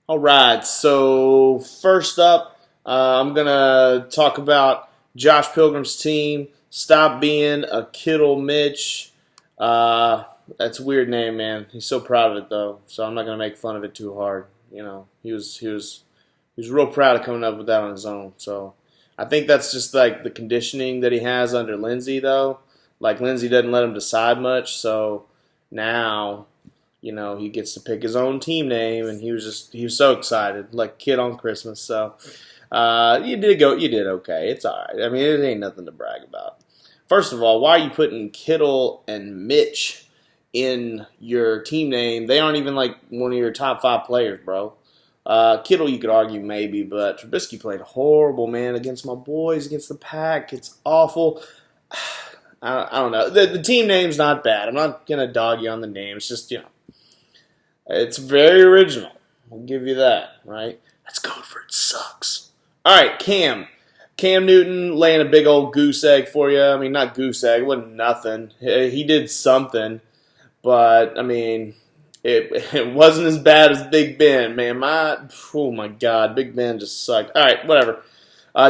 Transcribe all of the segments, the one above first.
All right, so first up, I'm going to talk about Josh Pilgrim's team. Stop being a Kittle Mitch. That's a weird name, man. He's so proud of it, though, so I'm not going to make fun of it too hard. You know, he was real proud of coming up with that on his own. So I think that's just like the conditioning that he has under Lindsey, though. Like Lindsey doesn't let him decide much, so now he gets to pick his own team name, and he was so excited, like a kid on Christmas. So you did okay. It's all right. I mean, it ain't nothing to brag about. First of all, why are you putting Kittle and Mitch in your team name? They aren't even like one of your top 5 players, bro. Kittle, you could argue maybe, but Trubisky played horrible, man, against my boys, against the Pack. It's awful. I don't know. The team name's not bad. I'm not going to dog you on the name. It's just, it's very original. I'll give you that, right? That's code for it sucks. All right, Cam. Cam Newton laying a big old goose egg for you. I mean, not goose egg. It wasn't nothing. He did something, but, I mean, it wasn't as bad as Big Ben, man. Oh, my God. Big Ben just sucked. All right, whatever.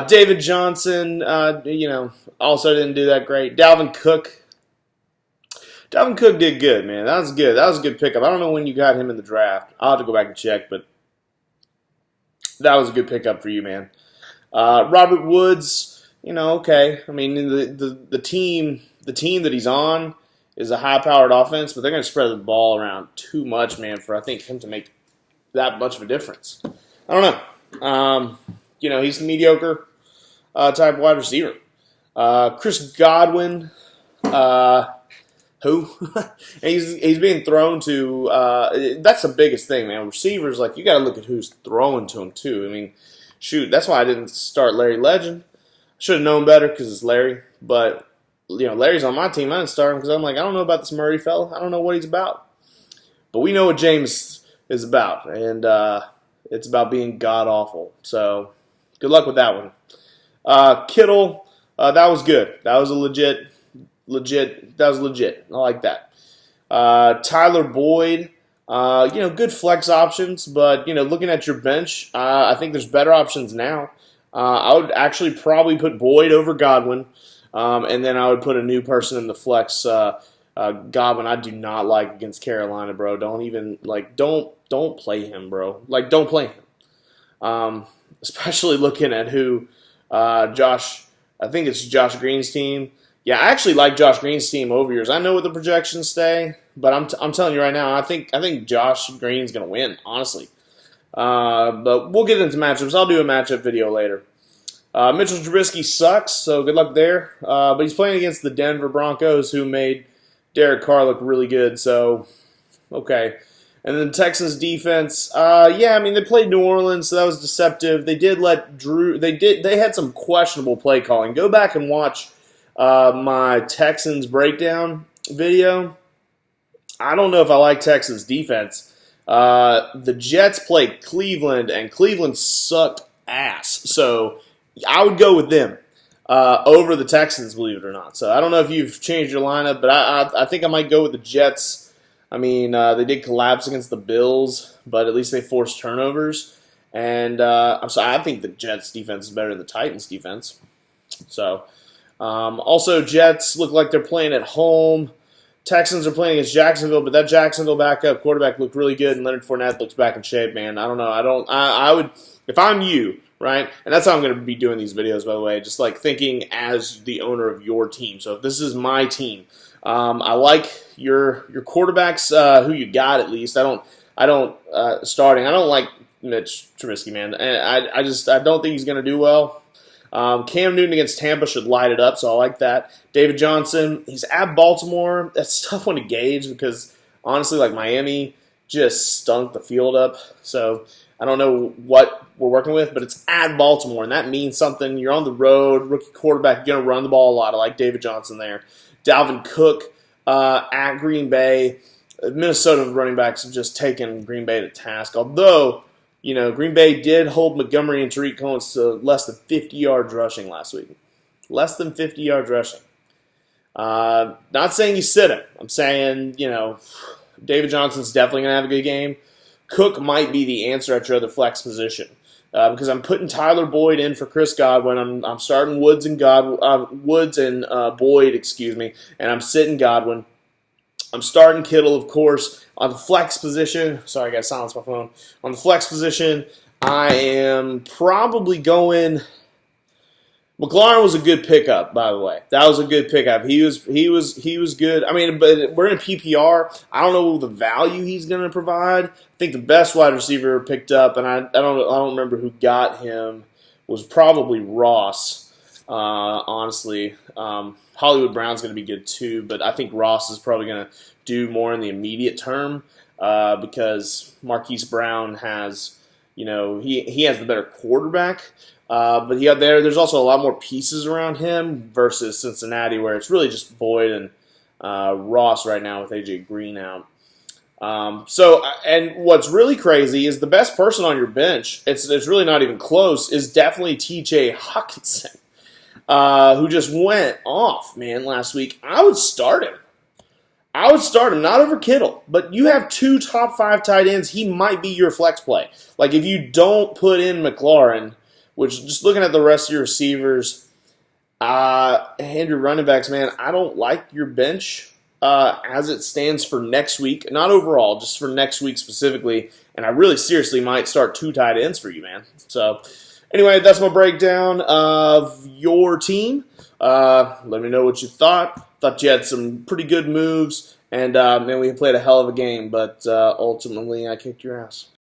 David Johnson, also didn't do that great. Dalvin Cook did good, man. That was good. That was a good pickup. I don't know when you got him in the draft. I'll have to go back and check, but that was a good pickup for you, man. Robert Woods, okay. I mean, the team that he's on is a high-powered offense, but they're going to spread the ball around too much, man, for I think him to make that much of a difference. I don't know. He's a mediocre type wide receiver. Chris Godwin, who? he's being thrown to. That's the biggest thing, man. Receivers, you got to look at who's throwing to him too. I mean, shoot, that's why I didn't start Larry Legend. I should have known better because it's Larry, but Larry's on my team. I didn't start him because I'm like, I don't know about this Murray fella. I don't know what he's about. But we know what James is about, and it's about being god-awful. So good luck with that one. Kittle, that was good. That was a legit. That was legit. I like that. Tyler Boyd, good flex options, but, looking at your bench, I think there's better options now. I would actually probably put Boyd over Godwin, and then I would put a new person in the flex. Godwin, I do not like against Carolina, bro. Don't even, don't play him, bro. Don't play him. Especially looking at who I think it's Josh Green's team. Yeah, I actually like Josh Green's team over yours. I know what the projections say, but I'm telling you right now, I think Josh Green's going to win, honestly. But we'll get into matchups. I'll do a matchup video later. Mitchell Trubisky sucks, so good luck there. But he's playing against the Denver Broncos, who made Derek Carr look really good, so okay. And then the Texans defense, they played New Orleans, so that was deceptive. They did let they had some questionable play calling. Go back and watch my Texans breakdown video. I don't know if I like Texans defense. The Jets played Cleveland, and Cleveland sucked ass. So I would go with them over the Texans, believe it or not. So I don't know if you've changed your lineup, but I think I might go with the Jets. I mean, they did collapse against the Bills, but at least they forced turnovers. And I think the Jets defense is better than the Titans defense. So also, Jets look like they're playing at home. Texans are playing against Jacksonville, but that Jacksonville backup quarterback looked really good, and Leonard Fournette looks back in shape, man. I don't know. I would, if I'm you, right? And that's how I'm going to be doing these videos, by the way, just thinking as the owner of your team. So if this is my team, I like your quarterbacks, who you got at least. I don't like Mitch Trubisky, man. And I don't think he's going to do well. Cam Newton against Tampa should light it up, so I like that. David Johnson, he's at Baltimore. That's a tough one to gauge because, honestly, Miami just stunk the field up. So I don't know what we're working with, but it's at Baltimore, and that means something. You're on the road, rookie quarterback, you're going to run the ball a lot. I like David Johnson there. Dalvin Cook at Green Bay. Minnesota running backs have just taken Green Bay to task, although Green Bay did hold Montgomery and Tariq Cohen to less than 50 yards rushing last week. Less than 50 yards rushing. Not saying you sit him. I'm saying, David Johnson's definitely going to have a good game. Cook might be the answer at your other flex position. Because I'm putting Tyler Boyd in for Chris Godwin. I'm starting Woods and Boyd, and I'm sitting Godwin. I'm starting Kittle, of course, on the flex position. Sorry, I got to silence my phone. On the flex position, I am probably going. McLaurin was a good pickup, by the way. That was a good pickup. He was good. I mean, but we're in PPR. I don't know the value he's going to provide. I think the best wide receiver picked up, and I don't remember who got him, was probably Ross. Honestly, Hollywood Brown's going to be good too, but I think Ross is probably going to do more in the immediate term because Marquise Brown has, he has the better quarterback. But there's also a lot more pieces around him versus Cincinnati, where it's really just Boyd and Ross right now with AJ Green out. And what's really crazy is the best person on your bench, it's really not even close, is definitely TJ Hawkinson, who just went off, man, last week. I would start him. Not over Kittle, but you have 2 top 5 tight ends. He might be your flex play. Like, if you don't put in McLaurin, which, just looking at the rest of your receivers and your running backs, man, I don't like your bench as it stands for next week. Not overall, just for next week specifically. And I really seriously might start 2 tight ends for you, man. So, anyway, that's my breakdown of your team. Let me know what you thought. Thought you had some pretty good moves. And, man, we played a hell of a game. But ultimately, I kicked your ass.